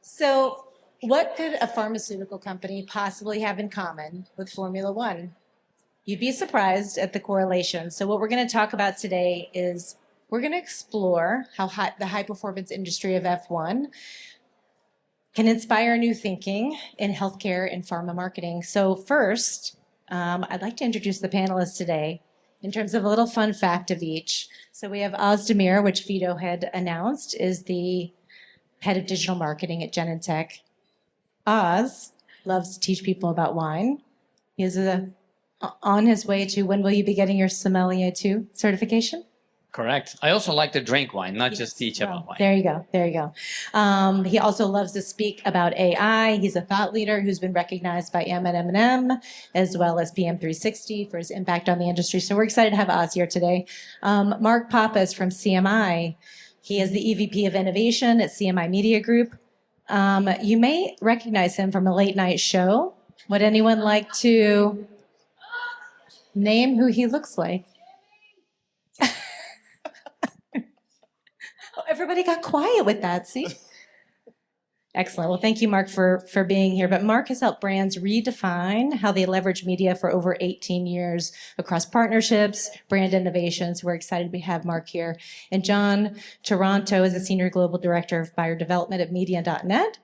So, what could a pharmaceutical company possibly have in common with Formula One? You'd be surprised at the correlation. So, what we're going to talk about today is we're going to explore how the high performance industry of F1 can inspire new thinking in healthcare and pharma marketing. So, first, I'd like to introduce the panelists today in terms of a little fun fact of each. So, we have Demir, which Vito had announced, is the head of digital marketing at Genentech. Oz loves to teach people about wine. He is on his way to, when will you be getting your Sommelier 2 certification? Correct. I also like to drink wine, not just teach about wine. There you go. There you go. He also loves to speak about AI. He's a thought leader who's been recognized by M&M as well as PM360 for his impact on the industry. So we're excited to have Oz here today. Mark Pappas from CMI. He is the EVP of Innovation at CMI Media Group. You may recognize him from a late night show. Would anyone like to name who he looks like? Everybody got quiet with that, see? Excellent. Well, thank you, Mark, for being here. But Mark has helped brands redefine how they leverage media for over 18 years across partnerships, brand innovations. We're excited to have Mark here. And John Taranto is a Senior Global Director of Buyer Development at Media.net.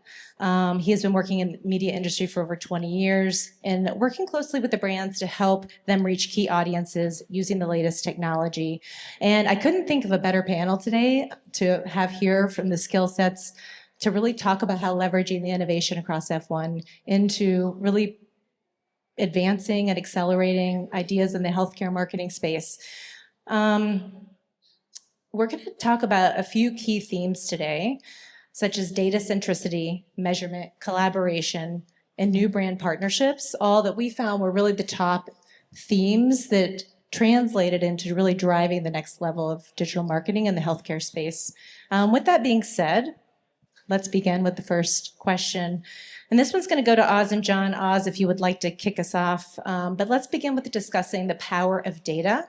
He has been working in the media industry for over 20 years and working closely with the brands to help them reach key audiences using the latest technology. And I couldn't think of a better panel today to have here from the skill sets to really talk about how leveraging the innovation across F1 into really advancing and accelerating ideas in the healthcare marketing space. We're going to talk about a few key themes today, such as data centricity, measurement, collaboration, and new brand partnerships, all that we found were really the top themes that translated into really driving the next level of digital marketing in the healthcare space. With that being said, let's begin with the first question. And this one's going to go to Oz and John. Oz, if you would like to kick us off. But let's begin with discussing the power of data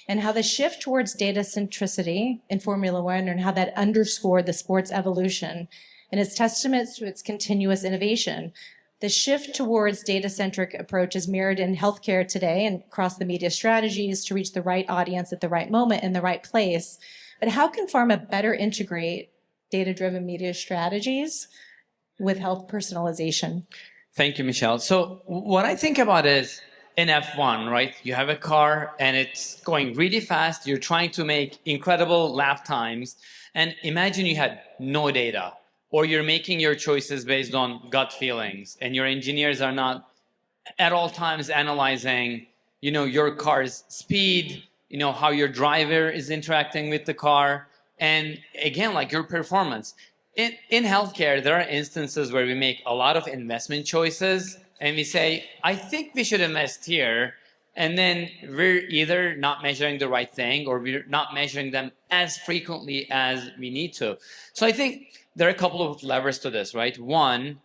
and how the shift towards data centricity in Formula One and how that underscored the sport's evolution and its testaments to its continuous innovation. The shift towards data-centric approach is mirrored in healthcare today and across the media strategies to reach the right audience at the right moment in the right place. But how can pharma better integrate data-driven media strategies with health personalization? Thank you, Michelle. So what I think about is in F1, right? You have a car and it's going really fast. You're trying to make incredible lap times. And imagine you had no data, or you're making your choices based on gut feelings and your engineers are not at all times analyzing, your car's speed, how your driver is interacting with the car. And again, like your performance. In healthcare, there are instances where we make a lot of investment choices and we say, I think we should invest here. And then we're either not measuring the right thing or we're not measuring them as frequently as we need to. So I think there are a couple of levers to this, right? One,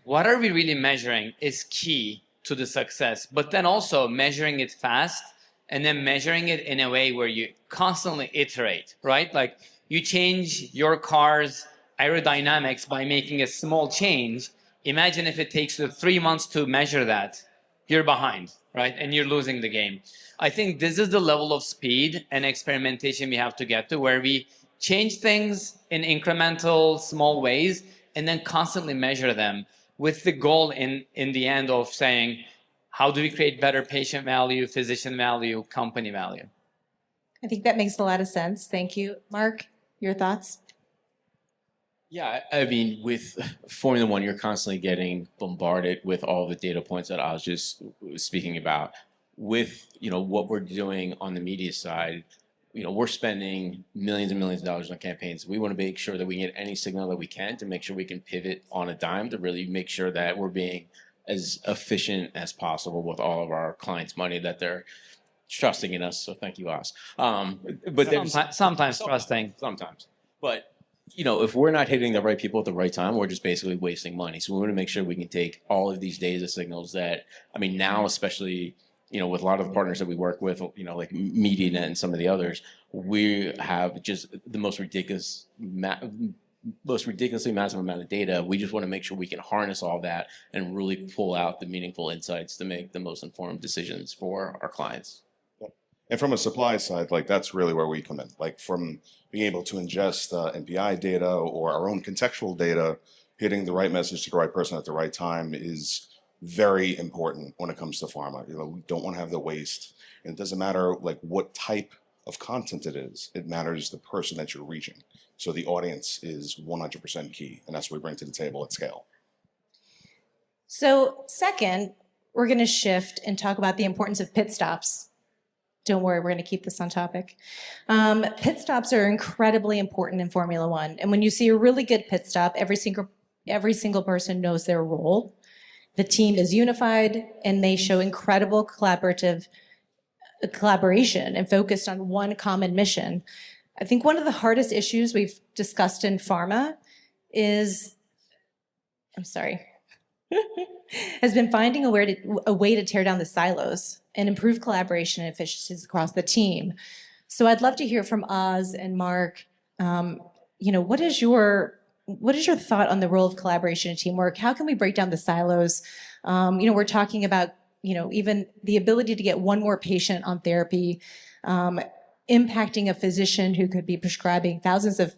what are we really measuring is key to the success, but then also measuring it fast and then measuring it in a way where you constantly iterate, right? Like you change your car's aerodynamics by making a small change. Imagine if it takes you 3 months to measure that, you're behind, right? And you're losing the game. I think this is the level of speed and experimentation we have to get to, where we change things in incremental, small ways, and then constantly measure them with the goal in the end of saying, how do we create better patient value, physician value, company value? I think that makes a lot of sense. Thank you. Mark, your thoughts? Yeah, I mean, with Formula One, you're constantly getting bombarded with all the data points that I was just speaking about. With, what we're doing on the media side, we're spending millions and millions of dollars on campaigns. We want to make sure that we get any signal that we can to make sure we can pivot on a dime to really make sure that we're being as efficient as possible with all of our clients' money that they're trusting in us. So thank you, Oz. But sometimes trusting. Sometimes. But if we're not hitting the right people at the right time, we're just basically wasting money. So we want to make sure we can take all of these data signals that, now especially, with a lot of the partners that we work with, like MediaNet and some of the others, we have just the most ridiculous most ridiculously massive amount of data. We just want to make sure we can harness all that and really pull out the meaningful insights to make the most informed decisions for our clients. And from a supply side, like that's really where we come in. Like from being able to ingest NPI data or our own contextual data, hitting the right message to the right person at the right time is very important when it comes to pharma. We don't want to have the waste. And it doesn't matter like what type of content it is. It matters the person that you're reaching. So the audience is 100% key, and that's what we bring to the table at scale. So second, we're going to shift and talk about the importance of pit stops. Don't worry, we're going to keep this on topic. Pit stops are incredibly important in Formula One. And when you see a really good pit stop, every single person knows their role. The team is unified, and they show incredible collaboration and focused on one common mission. I think one of the hardest issues we've discussed in pharma has been finding a way to tear down the silos and improve collaboration and efficiencies across the team. So I'd love to hear from Oz and Mark. What is your thought on the role of collaboration and teamwork? How can we break down the silos? We're talking about even the ability to get one more patient on therapy, impacting a physician who could be prescribing thousands of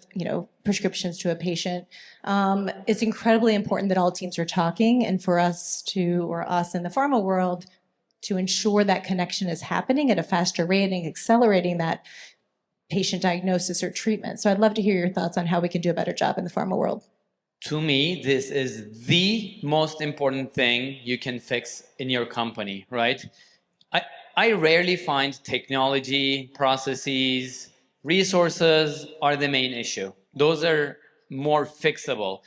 prescriptions to a patient. It's incredibly important that all teams are talking, and for us in the pharma world to ensure that connection is happening at a faster rate and accelerating that patient diagnosis or treatment. So I'd love to hear your thoughts on how we can do a better job in the pharma world. To me, this is the most important thing you can fix in your company, right? I rarely find technology, processes, resources are the main issue. Those are more fixable.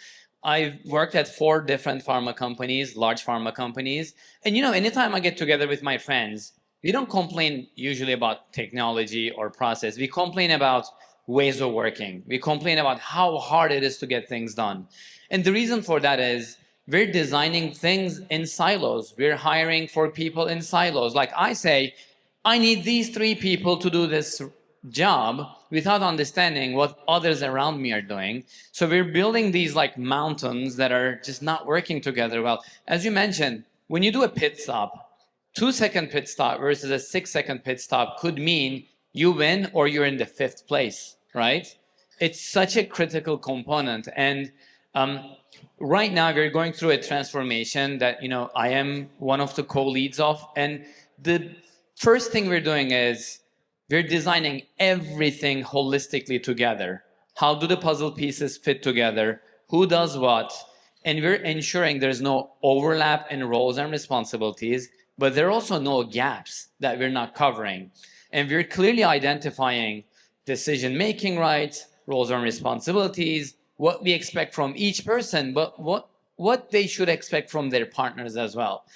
I've worked at 4 different pharma companies, large pharma companies. And anytime I get together with my friends, we don't complain usually about technology or process. We complain about ways of working. We complain about how hard it is to get things done. And the reason for that is we're designing things in silos. We're hiring for people in silos. Like I say, I need these 3 people to do this job without understanding what others around me are doing. So we're building these like mountains that are just not working together well. As you mentioned, when you do a pit stop, 2-second pit stop versus a 6-second pit stop could mean you win or you're in the 5th place, right? It's such a critical component. And right now we're going through a transformation that I am one of the co-leads of. And the first thing we're doing is we're designing everything holistically together. How do the puzzle pieces fit together? Who does what? And we're ensuring there's no overlap in roles and responsibilities, but there are also no gaps that we're not covering. And we're clearly identifying decision-making rights, roles and responsibilities, what we expect from each person, but what they should expect from their partners as well.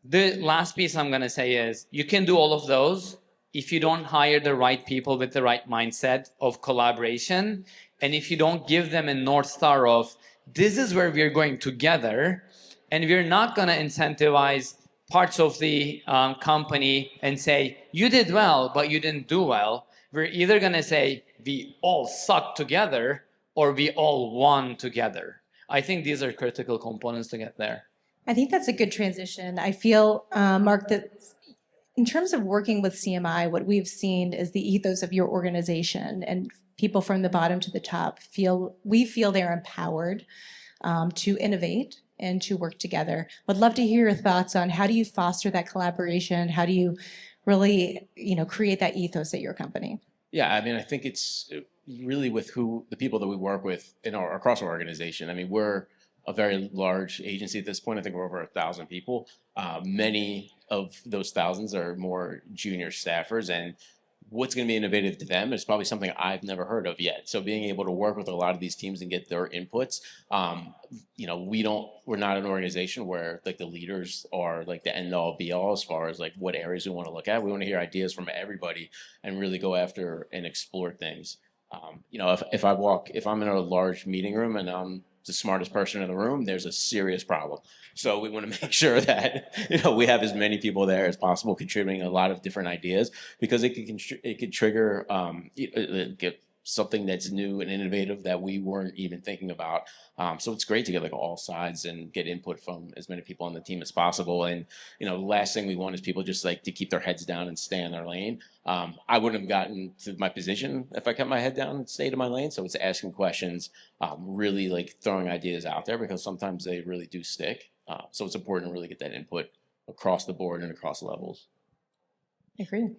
The last piece I'm going to say is you can do all of those if you don't hire the right people with the right mindset of collaboration, and if you don't give them a North Star of this is where we're going together, and we're not going to incentivize parts of the company and say, you did well, but you didn't do well. We're either going to say, we all suck together, or we all won together. I think these are critical components to get there. I think that's a good transition. I feel, Mark, that in terms of working with CMI, what we've seen is the ethos of your organization, and people from the bottom to the top feel they're empowered to innovate and to work together. Would love to hear your thoughts on how do you foster that collaboration? How do you really, create that ethos at your company? Yeah, I mean, I think it's really with the people that we work with across our organization. I mean, we're a very large agency at this point. I think we're over 1,000 people. Many of those thousands are more junior staffers, and what's going to be innovative to them is probably something I've never heard of yet. So being able to work with a lot of these teams and get their inputs, we're not an organization where like the leaders are like the end all be all as far as like what areas we want to look at. We want to hear ideas from everybody and really go after and explore things. If I'm in a large meeting room and I'm the smartest person in the room, there's a serious problem. So we want to make sure that we have as many people there as possible contributing a lot of different ideas, because it could trigger something that's new and innovative that we weren't even thinking about. So it's great to get like all sides and get input from as many people on the team as possible. And the last thing we want is people just like to keep their heads down and stay in their lane. I wouldn't have gotten to my position if I kept my head down and stayed in my lane. So it's asking questions, really like throwing ideas out there, because sometimes they really do stick. So it's important to really get that input across the board and across levels. Agreed.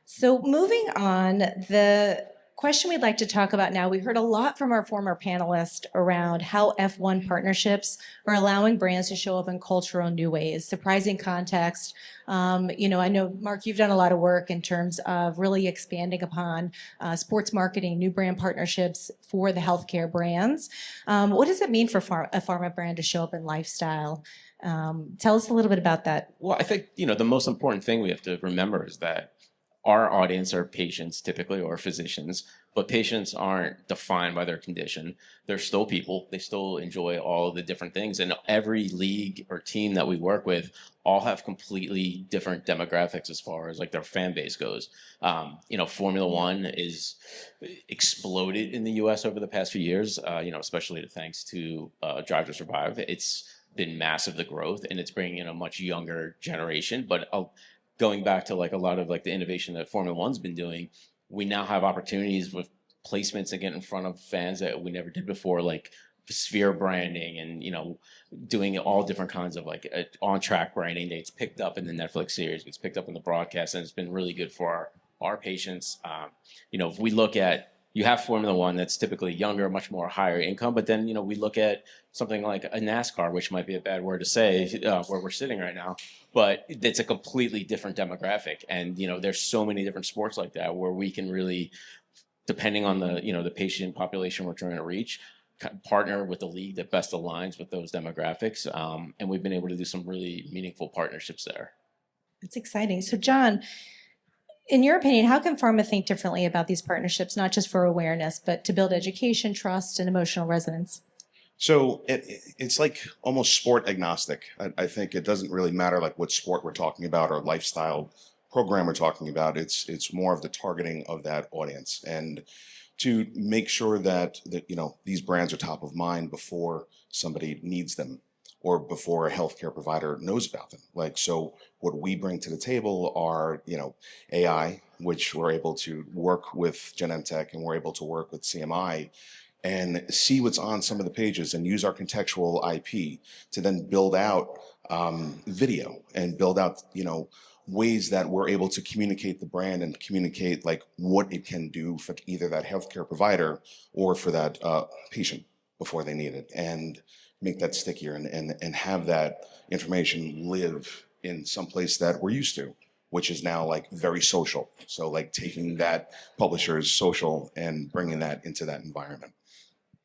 So moving on, the question we'd like to talk about now, we heard a lot from our former panelists around how F1 partnerships are allowing brands to show up in cultural new ways, surprising context. I know, Mark, you've done a lot of work in terms of really expanding upon sports marketing, new brand partnerships for the healthcare brands. What does it mean for a pharma brand to show up in lifestyle? Tell us a little bit about that. Well, I think, the most important thing we have to remember is that our audience are patients typically, or physicians, but patients aren't defined by their condition. They're still people. They still enjoy all of the different things. And every league or team that we work with all have completely different demographics as far as like their fan base goes. Formula One is exploded in the US over the past few years, especially thanks to Drive to Survive. It's been massive, the growth, and it's bringing in a much younger generation. But going back to like a lot of like the innovation that Formula One's been doing, we now have opportunities with placements and getting in front of fans that we never did before, like sphere branding and doing all different kinds of like on-track branding. It's picked up in the Netflix series, it's picked up in the broadcast, and it's been really good for our patients. If we look at, you have Formula One that's typically younger, much more higher income, but then we look at something like a NASCAR, which might be a bad word to say where we're sitting right now, but it's a completely different demographic. And there's so many different sports like that where we can really, depending on the the patient population we're trying to reach, partner with the league that best aligns with those demographics. And we've been able to do some really meaningful partnerships there. It's exciting. So John, in your opinion, how can pharma think differently about these partnerships, not just for awareness, but to build education, trust, and emotional resonance? So it's like almost sport agnostic. I think it doesn't really matter like what sport we're talking about or lifestyle program we're talking about. It's more of the targeting of that audience, and to make sure that these brands are top of mind before somebody needs them or before a healthcare provider knows about them. So what we bring to the table are, AI, which we're able to work with Genentech, and we're able to work with CMI and see what's on some of the pages and use our contextual IP to then build out video and build out, ways that we're able to communicate the brand and communicate like what it can do for either that healthcare provider or for that patient before they need it, and make that stickier and have that information live in some place that we're used to, which is now like very social. So like taking that publisher's social and bringing that into that environment.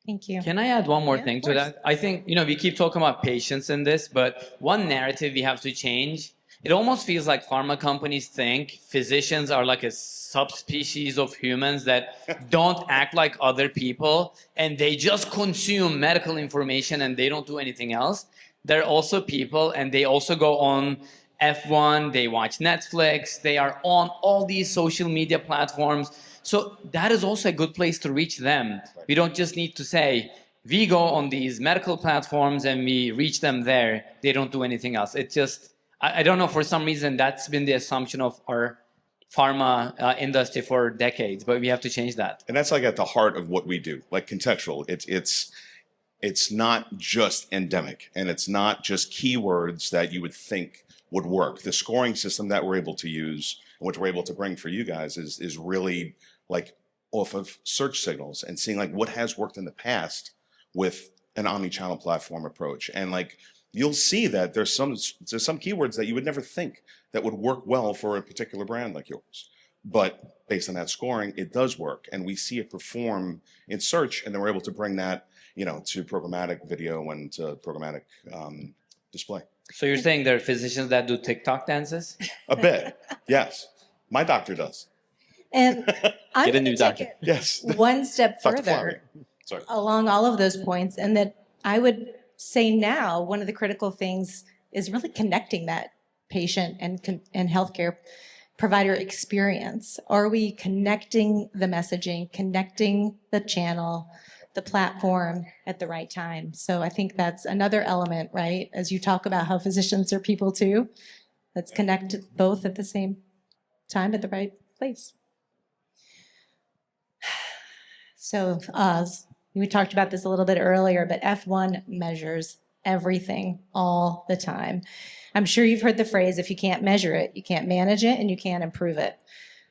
Thank you. Can I add one more Yeah, thing of to course. that? I think, we keep talking about patients in this, but one narrative we have to change. It almost feels like pharma companies think physicians are like a subspecies of humans that don't act like other people, and they just consume medical information and they don't do anything else. They're also people, and they also go on F1, they watch Netflix, they are on all these social media platforms. So that is also a good place to reach them. We don't just need to say, we go on these medical platforms and we reach them there. They don't do anything else. It just, I don't know, for some reason, that's been the assumption of our pharma industry for decades, but we have to change that. And that's like at the heart of what we do, like contextual. It's not just endemic, and it's not just keywords that you would think would work. The scoring system that we're able to use and what we're able to bring for you guys is really like off of search signals and seeing like what has worked in the past with an omni-channel platform approach. And like you'll see that there's some keywords that you would never think that would work well for a particular brand like yours. But based on that scoring, it does work, and we see it perform in search, and then we're able to bring that, to programmatic video and to programmatic display. So you're saying there are physicians that do TikTok dances? A bit, yes. My doctor does. And I'm Get a new gonna take doctor. it Yes. one step Dr. further Flavia. Sorry. along all of those points, and that I would say now one of the critical things is really connecting that patient and healthcare provider experience? Are we connecting the messaging, connecting the channel, the platform at the right time? So I think that's another element, right? As you talk about how physicians are people too, let's connect both at the same time at the right place. So Oz, we talked about this a little bit earlier, but F1 measures everything all the time. I'm sure you've heard the phrase, if you can't measure it, you can't manage it, and you can't improve it.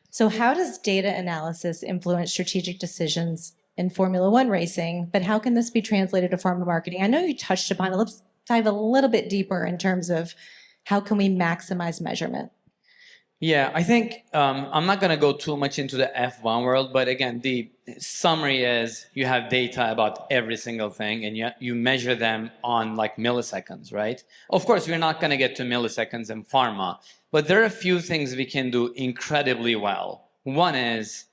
So how does data analysis influence strategic decisions in Formula One racing, but how can this be translated to pharma marketing? I know you touched upon it. Let's dive a little bit deeper in terms of how can we maximize measurement? Yeah, I think I'm not going to go too much into the F1 world, but again, the summary is you have data about every single thing and you measure them on like milliseconds, right? Of course, we're not going to get to milliseconds in pharma, but there are a few things we can do incredibly well. One is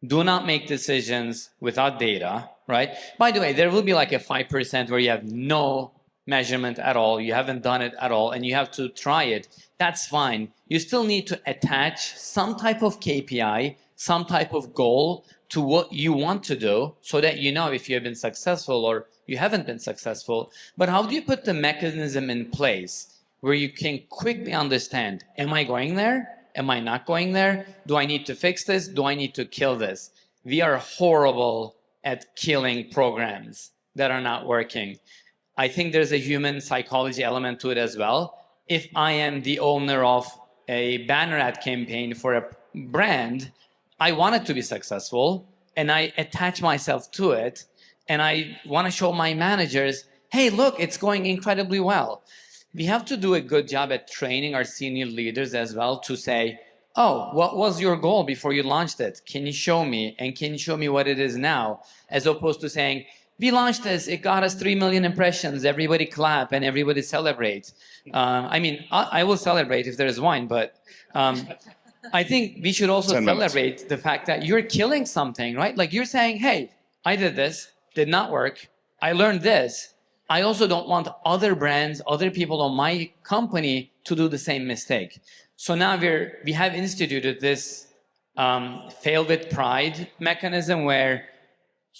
do not make decisions without data, right? By the way, there will be like a 5% where you have no measurement at all, you haven't done it at all, and you have to try it. That's fine. You still need to attach some type of KPI, some type of goal to what you want to do so that you know if you have been successful or you haven't been successful. But how do you put the mechanism in place where you can quickly understand, am I going there? Am I not going there? Do I need to fix this? Do I need to kill this? We are horrible at killing programs that are not working. I think there's a human psychology element to it as well. If I am the owner of a banner ad campaign for a brand, I want it to be successful and I attach myself to it and I want to show my managers, hey, look, it's going incredibly well. We have to do a good job at training our senior leaders as well to say, oh, what was your goal before you launched it? Can you show me? And can you show me what it is now? As opposed to saying, we launched this, it got us 3 million impressions, everybody clap and everybody celebrate. I mean, I will celebrate if there's wine, but I think we should also celebrate the fact that you're killing something, right? Like you're saying, hey, I did this, did not work, I learned this. I also don't want other brands, other people on my company to do the same mistake. So now we have instituted this fail with pride mechanism where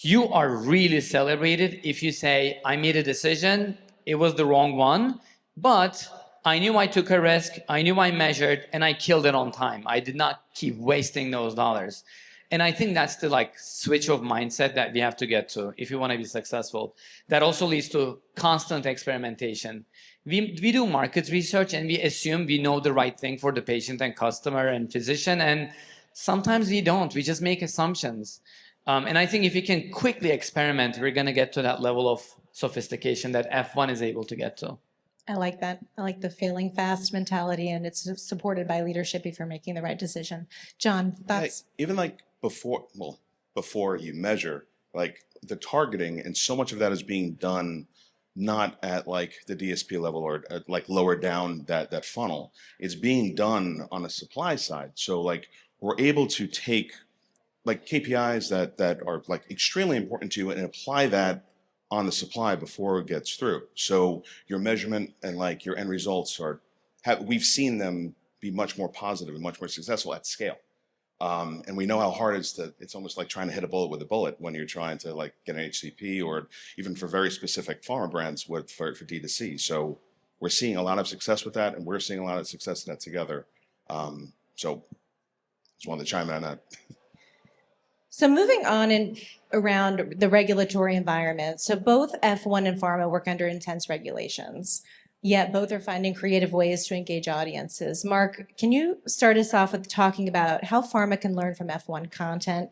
you are really celebrated if you say, I made a decision, it was the wrong one, but I knew I took a risk, I knew I measured, and I killed it on time. I did not keep wasting those dollars. And I think that's the like switch of mindset that we have to get to if you want to be successful. That also leads to constant experimentation. We do market research and we assume we know the right thing for the patient and customer and physician, and sometimes we don't, we just make assumptions. And I think if we can quickly experiment, we're going to get to that level of sophistication that F1 is able to get to. I like that. I like the failing fast mentality, and it's supported by leadership if you're making the right decision. John, thoughts? Even like before you measure, like the targeting, and so much of that is being done not at like the DSP level or at like lower down that funnel. It's being done on a supply side. So like we're able to take like KPIs that are like extremely important to you and apply that on the supply before it gets through. So your measurement and like your end results we've seen them be much more positive and much more successful at scale. And we know how hard it's almost like trying to hit a bullet with a bullet when you're trying to like get an HCP or even for very specific pharma brands for D2C. So we're seeing a lot of success with that, and we're seeing a lot of success in that together. So just wanted to chime in on that. So moving on and around the regulatory environment. So both F1 and pharma work under intense regulations, yet both are finding creative ways to engage audiences. Mark, can you start us off with talking about how pharma can learn from F1 content,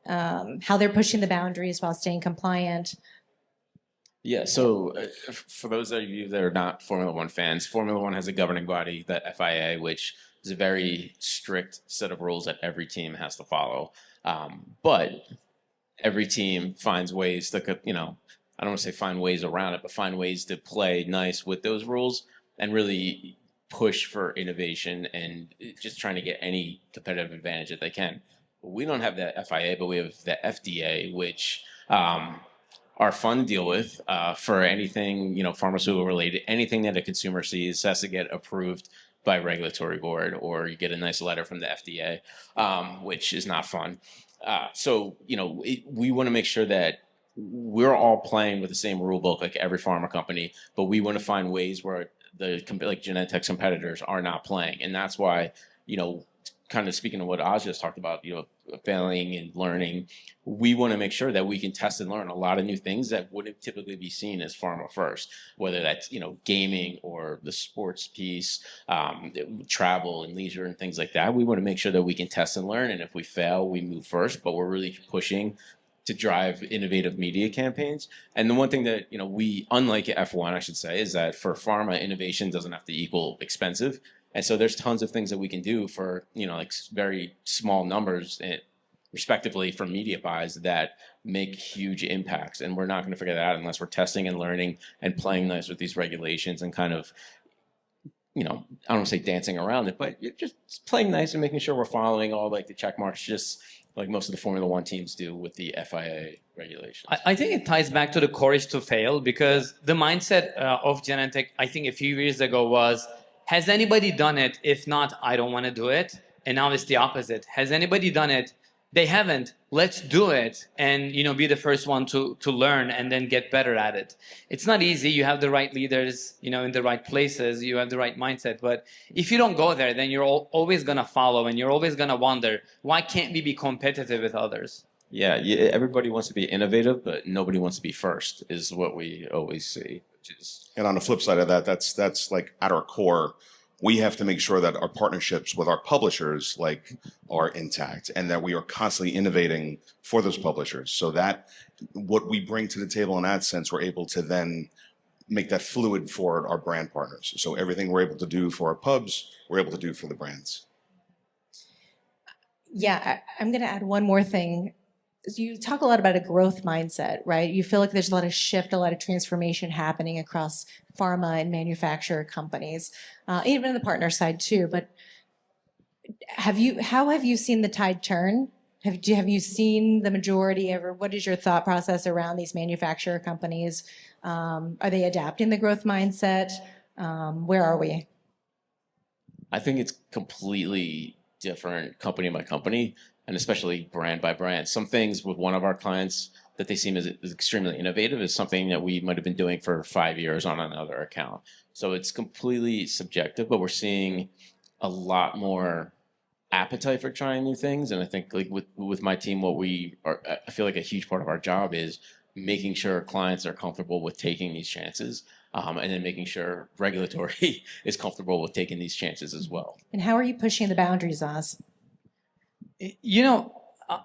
how they're pushing the boundaries while staying compliant? Yeah, so for those of you that are not Formula One fans, Formula One has a governing body, the FIA, which is a very strict set of rules that every team has to follow. But every team finds ways to, I don't want to say find ways around it, but find ways to play nice with those rules and really push for innovation and just trying to get any competitive advantage that they can. We don't have the FIA, but we have the FDA, which are fun to deal with for anything, pharmaceutical related. Anything that a consumer sees has to get approved by regulatory board, or you get a nice letter from the FDA, which is not fun. So, we want to make sure that we're all playing with the same rule book like every pharma company, but we want to find ways where like Genentech's competitors are not playing. And that's why, kind of speaking of what Oz just talked about, failing and learning, we want to make sure that we can test and learn a lot of new things that wouldn't typically be seen as pharma first, whether that's, gaming or the sports piece, travel and leisure and things like that. We want to make sure that we can test and learn. And if we fail, we move first, but we're really pushing to drive innovative media campaigns. And the one thing that, we, unlike F1, I should say, is that for pharma, innovation doesn't have to equal expensive. And so there's tons of things that we can do for, like very small numbers, respectively, for media buys that make huge impacts. And we're not going to figure that out unless we're testing and learning and playing nice with these regulations and kind of, I don't want to say dancing around it, but you're just playing nice and making sure we're following all like the check marks, just like most of the Formula One teams do with the FIA regulations. I think it ties back to the courage to fail, because the mindset of Genentech, I think a few years ago was, has anybody done it? If not, I don't want to do it. And now it's the opposite. Has anybody done it? They haven't. Let's do it and be the first one to learn and then get better at it. It's not easy. You have the right leaders, in the right places. You have the right mindset. But if you don't go there, then you're always going to follow, and you're always going to wonder, why can't we be competitive with others? Yeah, everybody wants to be innovative, but nobody wants to be first, is what we always see. And on the flip side of that, that's like at our core, we have to make sure that our partnerships with our publishers are intact, and that we are constantly innovating for those publishers, so that what we bring to the table in that sense, we're able to then make that fluid for our brand partners. So everything we're able to do for our pubs, we're able to do for the brands. Yeah, I'm going to add one more thing. You talk a lot about a growth mindset, right? You feel like there's a lot of shift, a lot of transformation happening across pharma and manufacturer companies, even on the partner side too. But how have you seen the tide turn? Have you seen the majority ever? What is your thought process around these manufacturer companies? Are they adapting the growth mindset? Where are we? I think it's completely different company by company, and especially brand by brand. Some things with one of our clients that they seem as extremely innovative is something that we might have been doing for 5 years on another account. So it's completely subjective, but we're seeing a lot more appetite for trying new things. And I think like with my team, I feel like a huge part of our job is making sure clients are comfortable with taking these chances, and then making sure regulatory is comfortable with taking these chances as well. And how are you pushing the boundaries, Oz?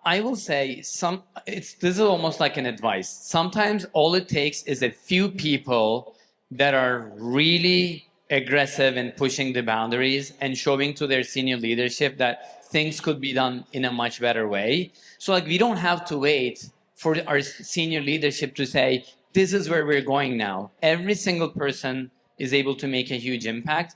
I will say this is almost like an advice. Sometimes all it takes is a few people that are really aggressive in pushing the boundaries and showing to their senior leadership that things could be done in a much better way. So we don't have to wait for our senior leadership to say, this is where we're going now. Every single person is able to make a huge impact.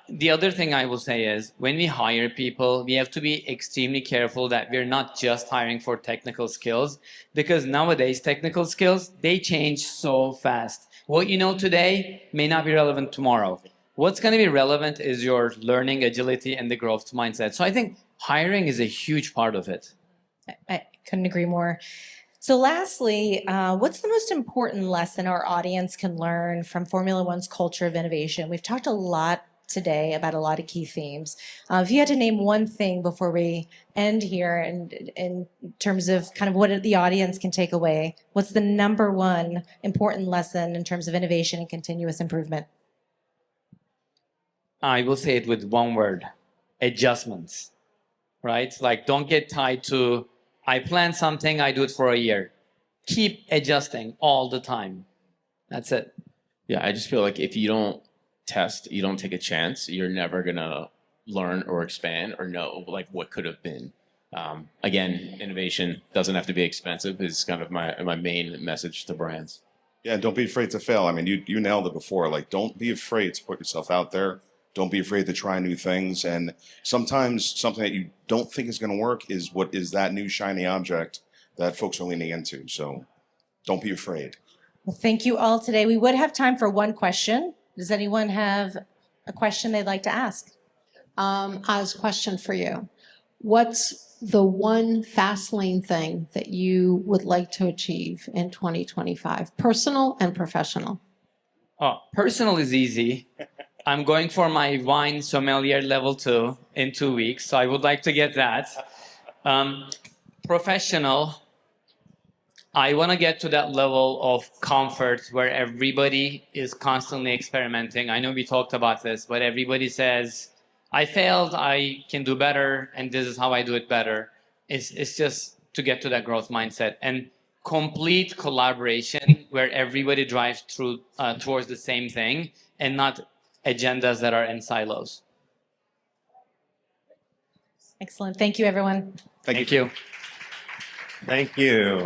The other thing I will say is, when we hire people, we have to be extremely careful that we're not just hiring for technical skills, because nowadays technical skills, they change so fast. What you know today may not be relevant tomorrow. What's going to be relevant is your learning agility and the growth mindset. So I think hiring is a huge part of it. I couldn't agree more. So lastly, what's the most important lesson our audience can learn from Formula One's culture of innovation? We've talked a lot today about a lot of key themes. If you had to name one thing before we end here, and in terms of kind of what the audience can take away, what's the number one important lesson in terms of innovation and continuous improvement? I will say it with one word: adjustments, right? Don't get tied to, I plan something, I do it for a year. Keep adjusting all the time. That's it. Yeah, I just feel like if you don't test, you don't take a chance, you're never gonna learn or expand or know what could have been. Again, innovation doesn't have to be expensive is kind of my main message to brands. Yeah, don't be afraid to fail. I mean, you nailed it before. Don't be afraid to put yourself out there. Don't be afraid to try new things. And sometimes something that you don't think is going to work is what is that new shiny object that folks are leaning into. So don't be afraid. Well, thank you all today. We would have time for one question. Does anyone have a question they'd like to ask? Oz, question for you. What's the one fast lane thing that you would like to achieve in 2025, personal and professional? Oh, personal is easy. I'm going for my wine sommelier level 2 in 2 weeks, so I would like to get that. Professional, I want to get to that level of comfort where everybody is constantly experimenting. I know we talked about this, but everybody says, I failed, I can do better, and this is how I do it better. It's just to get to that growth mindset. And complete collaboration where everybody drives through towards the same thing and not agendas that are in silos. Excellent. Thank you, everyone. Thank you. Thank you.